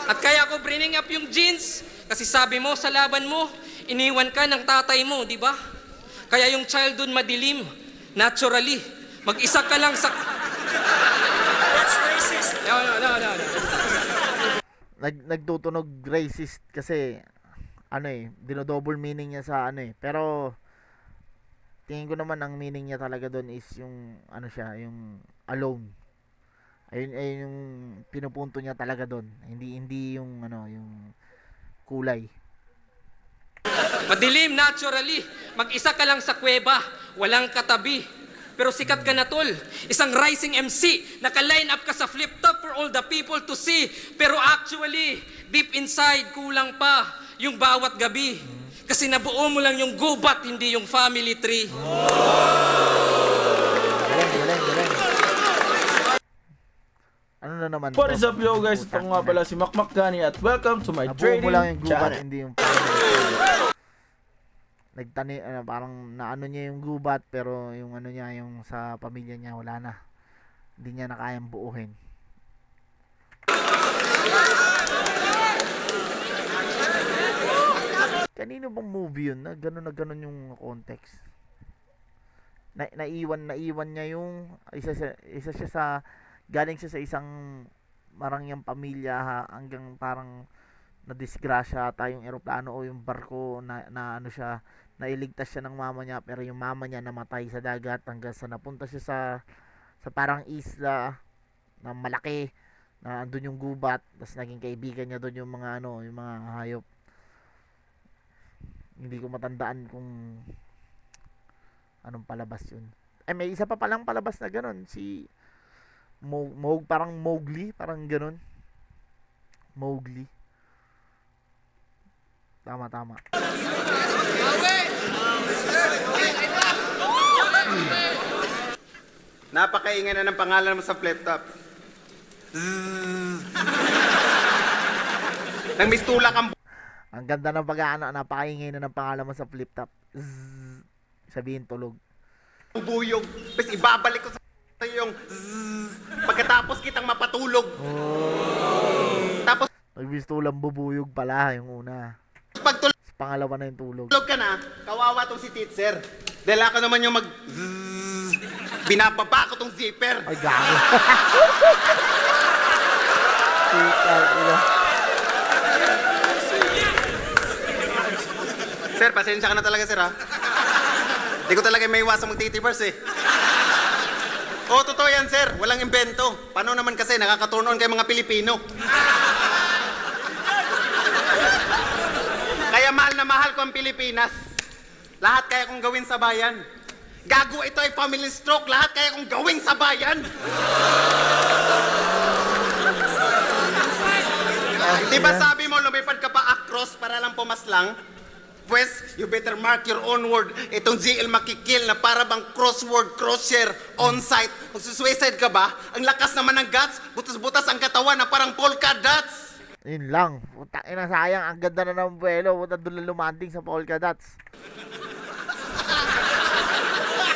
Speaker 4: At kaya ko bringing up yung jeans, kasi sabi mo sa laban mo, iniwan ka ng tatay mo, di ba? Kaya yung childhood madilim, naturally, mag-isa ka lang sa... That's racist. No.
Speaker 1: Nagtutunog racist kasi dinodouble meaning niya sa pero tingin ko naman ang meaning niya talaga doon is yung yung alone. Ayun yung pinupunto niya talaga doon. Hindi yung yung kulay.
Speaker 4: Madilim, naturally. Mag-isa ka lang sa kuweba, walang katabi. Pero sikat ka na, tol. Isang rising MC. Naka-line up ka sa flip top for all the people to see. Pero actually, deep inside, kulang pa yung bawat gabi. Kasi nabuo mo lang yung gubat, hindi yung family tree.
Speaker 1: Galing. Ano na naman
Speaker 6: What is up yo guys? Ito nga pala si Makmak Gani at welcome to my
Speaker 1: Nabuo mo
Speaker 6: trading
Speaker 1: lang yung gubat,
Speaker 6: channel.
Speaker 1: hindi yung nagtani, parang naano niya yung gubat, pero yung ano niya, yung sa pamilya niya, wala na. Hindi niya na kayang buuhin. Kanino bang movie yun na gano'n yung context? Naiwan niya yung isa siya sa galing siya sa isang marangyang pamilya hanggang parang nadisgrasya ata yung eroplano o yung barko na ano siya, nailigtas siya ng mama niya, pero yung mama niya namatay sa dagat hanggang sa napunta siya sa parang isla na malaki na andun yung gubat, tapos naging kaibigan niya doon yung mga yung mga hayop. Hindi ko matandaan kung anong palabas yun. Ay, may isa pa palang palabas na ganun, si parang Mowgli, parang ganun. Mowgli. Tama.
Speaker 3: Napakaingay na ng pangalan mo sa flip top. Nang mistula kang
Speaker 1: Ang ganda ng pag-aano, napakaingay na ng pangalan mo sa flip top. Sabihin tulog.
Speaker 3: bubuyog. Tapos ibabalik ko sa yung pagkatapos kitang mapatulog. Tapos
Speaker 1: Nagbistulang bubuyog pala yung una.
Speaker 3: pag tulog
Speaker 1: Pangalawa na yung tulog.
Speaker 3: ka na, kawawa tong si teacher. Dahil ako naman yung binababa ko tong zipper.
Speaker 1: Ay, gago. Ikaw.
Speaker 3: Sir, pasensya ka na talaga, sir, ha? Hindi ko talaga may iwasan magtitibers, eh. Oo, totoo yan, sir. Walang imbento. Paano naman kasi nakaka-turn on kay mga Pilipino? Kaya mahal na mahal ko ang Pilipinas. Lahat kaya kong gawin sa bayan. Gago, ito ay family stroke. Lahat kaya kong gawin sa bayan. Di ba sabi mo, lumipad ka pa across para lang pumaslang? Pues, you better mark your own word. Itong GL makikil na para bang crossword, cross-share, on-site. Kung suicide ka ba, ang lakas naman ng guts, butas-butas ang katawan na parang polka dots.
Speaker 1: Yun lang. Putang ina, sayang. Ang ganda na ng buwelo. Puta doon lang lumanding sa polka dots.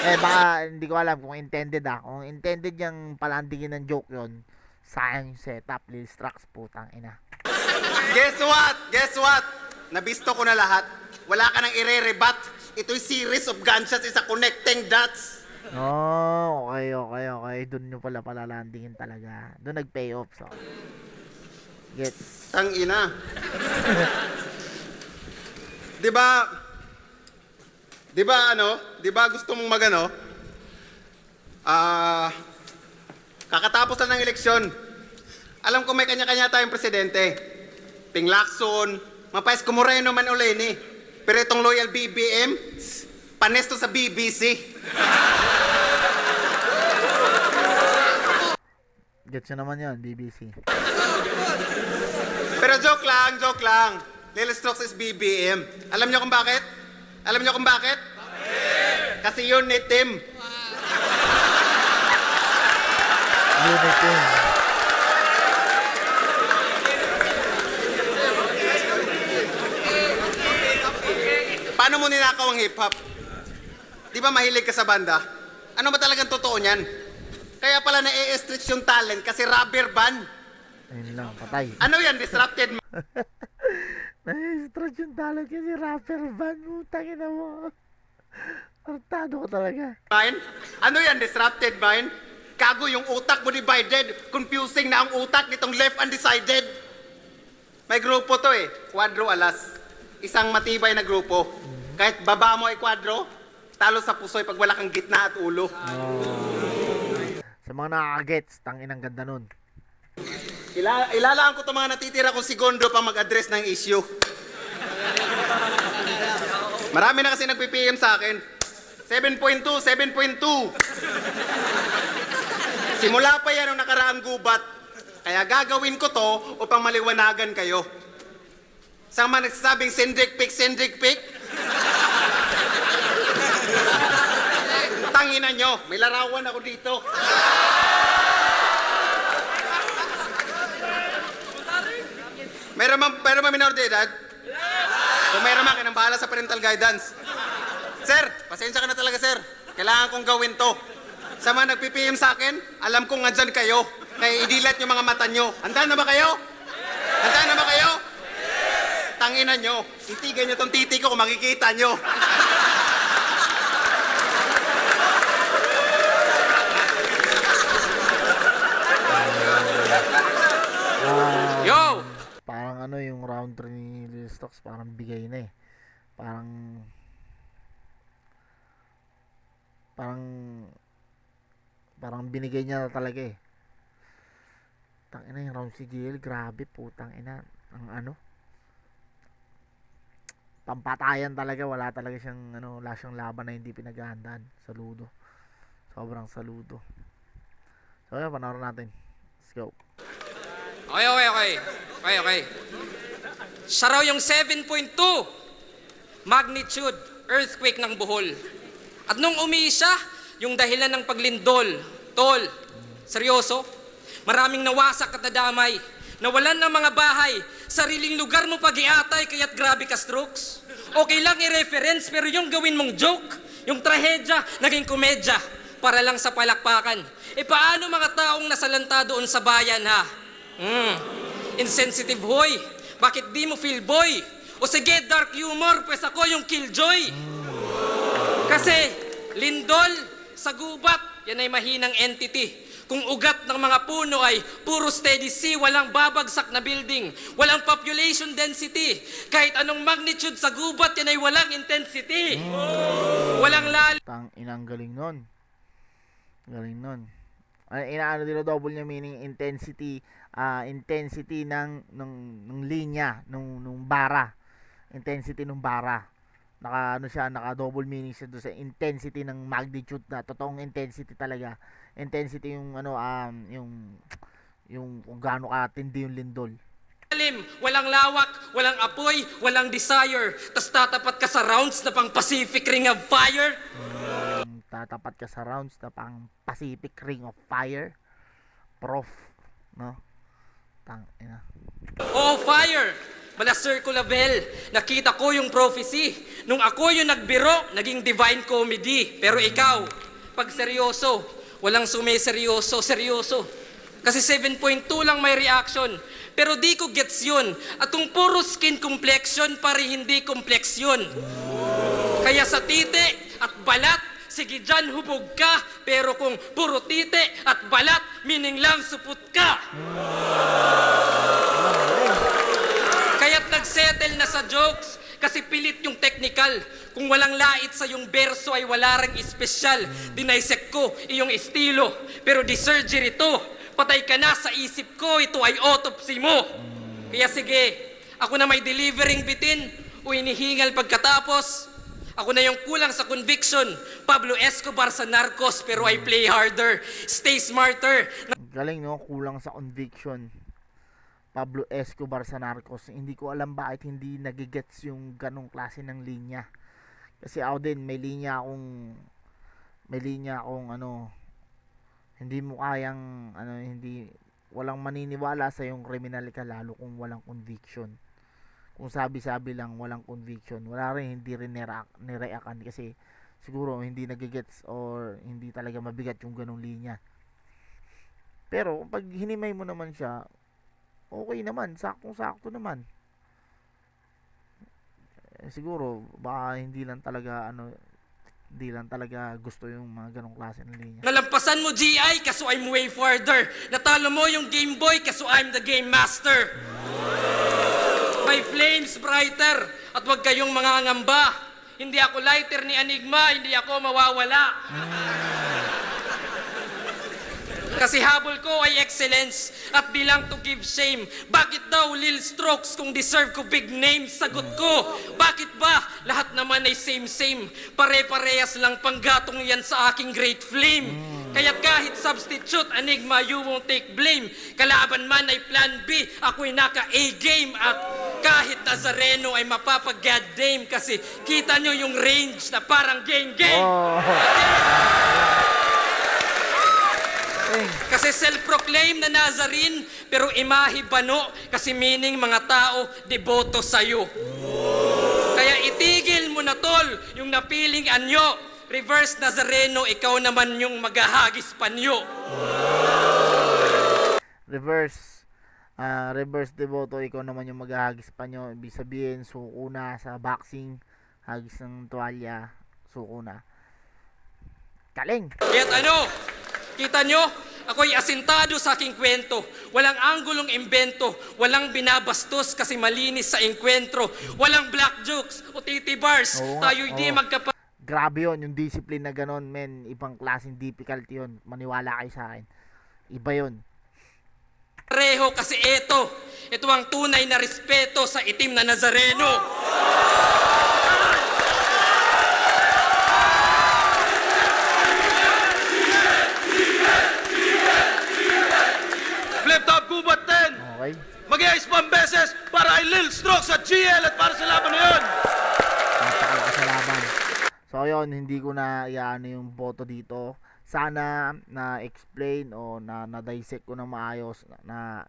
Speaker 1: Baka hindi ko alam kung intended Kung intended yung palandingin ng joke yun, sayang yung setup. Lil Strax, putang ina.
Speaker 3: Guess what? Guess what? Nabisto ko na lahat. Wala ka nang ire-rebat. Ito'y series of gunshots, isa connecting dots.
Speaker 1: Oh, okay. Doon nyo pala palalandingin talaga. Doon nag-pay off. So. Gets.
Speaker 3: Tang ina. Di ba gusto mong magano? Kakatapos lang ng eleksyon. Alam ko may kanya-kanya tayong presidente. Ping Lacson, Mapais Moreno man uleni. Pero itong loyal BBM, panesto sa BBC.
Speaker 1: Gets nyo naman yun, BBC.
Speaker 3: Pero joke lang. Lil Strokes is BBM. Alam niyo kung bakit? Kasi yun ni Tim.
Speaker 1: Unit yun.
Speaker 3: Paano mo ninakaw ang hip-hop? Di ba mahilig ka sa banda? Ano ba talagang totoo niyan? Kaya pala na-e-stretch yung talent kasi rubber band.
Speaker 1: Ayun lang, patay.
Speaker 3: Ano yan? Disrupted
Speaker 1: Na-stretch yung talent kasi rapper band mo. Tangin na mo. Artado ko talaga.
Speaker 3: mind? Ano yan? Disrupted mind? Kago yung utak mo divided. Confusing na ang utak nitong left undecided. May grupo to eh. Quadro Alas. Isang matibay na grupo. Kahit baba mo ay kwadro, talo sa puso'y pag wala kang gitna at ulo.
Speaker 1: Sa mga nakakagets, tangin ang ganda nun.
Speaker 3: Ilalaan ko itong mga natitira kong segundo pa mag-address ng issue. Marami na kasi nagpi-PM sa akin. 7.2, 7.2. Simula pa yan ang nakaraang gubat. Kaya gagawin ko to upang maliwanagan kayo. Sa mga nagsasabing sendrik pic. Tanginan nyo, may larawan ako dito. Meron ba minor de edad? Kung meron man, kinang bahala sa parental guidance. Sir, pasensya ka na talaga, sir. Kailangan kong gawin to. Sa mga nagpipm sa akin, alam kong andyan kayo. Kaya idilat yung mga mata nyo. Handa na ba kayo? Handa na ba kayo? Tanginan nyo. Titigan nyo tong titi ko kung makikita nyo.
Speaker 4: Yo!
Speaker 1: Parang ano yung round 3 ni Lil Stocks, parang bigay na eh. Parang binigay niya na talaga eh. Tangina yung round si GL, grabe putang ina. Ang ano? Pampatayan talaga, wala talaga siyang ano, wala siyang laban na hindi pinaghahandaan. Saludo. Sobrang saludo. So yun, panoorin natin. Let's go.
Speaker 4: Okay. Siya raw yung 7.2 magnitude earthquake ng Bohol. At nung umiisa, yung dahilan ng paglindol, tol, seryoso, maraming nawasak at nadamay, nawalan ng mga bahay, sariling lugar mo pag-iatay kaya't grabe ka strokes. Okay lang i-reference pero yung gawin mong joke, yung trahedya, naging komedya, para lang sa palakpakan. E paano mga taong nasalanta doon sa bayan ha? Insensitive hoy, bakit di mo feel boy? O sige dark humor, pues ako yung killjoy. Kasi lindol sa gubat, yan ay mahinang entity. Kung ugat ng mga puno ay puro steady sea, walang babagsak na building, walang population density. Kahit anong magnitude sa gubat, yan ay walang intensity. Walang lalim.
Speaker 1: Tang inang galing nun. Galing nun. Inaano dito double niya meaning intensity ng linya nung bara. Intensity ng bara. Naka double meaning siya doon sa intensity ng magnitude na totoong intensity talaga. Intensity yung yung kung gaano katindi yung lindol.
Speaker 4: Walang lawak, walang apoy, walang desire. Tas tatapat ka sa rounds na pang Pacific Ring of Fire.
Speaker 1: Tatapat ka sa rounds na pang Pacific Ring of Fire. Prof, no? Tang ina.
Speaker 4: Oh, fire! Mala circle bell, nakita ko yung prophecy. Nung ako yung nagbiro, naging divine comedy. Pero ikaw, pag seryoso, walang sumeseryoso, seryoso. Kasi 7.2 lang may reaction. Pero di ko gets yun. At kung puro skin complexion, pare hindi complex yun. Kaya sa titi at balat, sige dyan hubog ka. Pero kung puro titi at balat, meaning lang supot ka. Kaya't nagsettle na sa jokes kasi pilit yung technical. Kung walang lait sa yung berso ay wala ring espesyal. Dinaisek ko iyong estilo. Pero di surgery to. Patay ka na sa isip ko. Ito ay autopsy mo. Kaya sige, ako na may delivering bitin o inihingal pagkatapos. Ako na yung kulang sa conviction. Pablo Escobar sa Narcos pero I play harder. Stay smarter.
Speaker 1: Galing no, kulang sa conviction. Pablo Escobar sa Narcos. Hindi ko alam bakit hindi nagigets yung ganong klase ng linya. Kasi ako din, may linya akong ano, hindi mo kayang, ano, hindi, walang maniniwala sa yung kriminal ka lalo kung walang conviction. Kung sabi-sabi lang, walang conviction. Wala rin, hindi rin nireakan kasi siguro hindi nagigets or hindi talaga mabigat yung ganong linya. Pero, pag hinimay mo naman siya, okay naman, saktong-sakto naman. Siguro baka hindi lang talaga gusto yung mga ganong klase ng linya.
Speaker 4: Nalampasan mo GI kaso I'm way farther. Natalo mo yung Game Boy kaso I'm the Game Master. My flames brighter at wag kayong mangangamba. Hindi ako lighter ni Enigma, hindi ako mawawala. Kasi habol ko ay excellence at di lang to give shame. Bakit daw Lil Strokes kung deserve ko big name? Sagot ko, bakit ba? Lahat naman ay same-same. Pare-parehas lang panggatong yan sa aking great flame. Kaya't kahit substitute, enigma, you won't take blame. Kalaban man ay plan B, ako'y naka-A-game. At kahit Nazareno ay mapapag-goddamn kasi kita nyo yung range na parang game-game.
Speaker 1: Oh.
Speaker 4: Kasi self-proclaim na Nazarene, pero imahe bano, kasi meaning mga tao, deboto sa'yo. Kaya itigil mo na tol, yung napiling anyo. Reverse Nazareno, ikaw naman yung maghahagis panyo.
Speaker 1: Reverse Devoto, ikaw naman yung maghahagis panyo. Ibig sabihin, suko na sa boxing, hagis ng tuwalya, suko na. Galing!
Speaker 4: Kaya't ano, kita nyo, ako'y asintado sa aking kwento. Walang anggulong imbento, walang binabastos kasi malinis sa enkwentro. Walang black jokes o titi bars,
Speaker 1: Oo nga,
Speaker 4: tayo'y di
Speaker 1: oo. Grabe yon, yung discipline na ganon, men. Ibang klaseng difficulty yun. Maniwala kayo sa akin. Iba yun.
Speaker 4: magkapareho kasi ito ang tunay na respeto sa itim na Nazareno.
Speaker 2: Flip top gubat 10.
Speaker 1: Okay?
Speaker 2: Mag-iayos pang beses para kay Lil Strokes at GL at para sa laban na yun.
Speaker 1: Napakalakas sa laban. So yun, hindi ko na iano yung boto dito. Sana na-explain o na-dissect ko ng maayos, na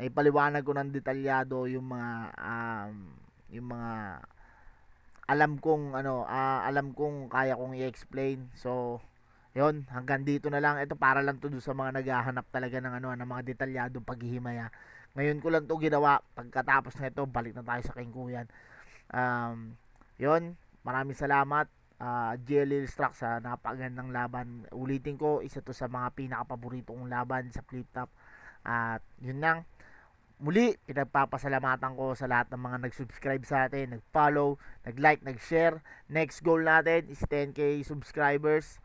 Speaker 1: ipaliwanag ko ng detalyado yung mga alam kong kaya kong i-explain. So yun, hanggang dito na lang. Ito para lang to sa mga naghahanap talaga ng ng mga detalyadong paghihimaya. Ngayon ko lang to ginawa. Pagkatapos na ito, balik na tayo sa Kingkuyan. Yun, maraming salamat. GL Struck sa napakagandang laban. Ulitin ko, isa to sa mga pinakapaborito kong laban sa flip top. At yun lang. Muli, pinagpapasalamatan ko sa lahat ng mga nag-subscribe sa atin, nag-follow, nag-like, nag-share. Next goal natin is 10k subscribers.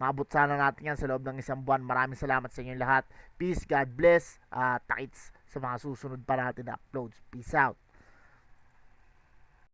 Speaker 1: Maabot sana natin yan sa loob ng isang buwan. Maraming salamat sa inyo lahat. Peace, God bless. Takits sa mga susunod pa natin na uploads. Peace out.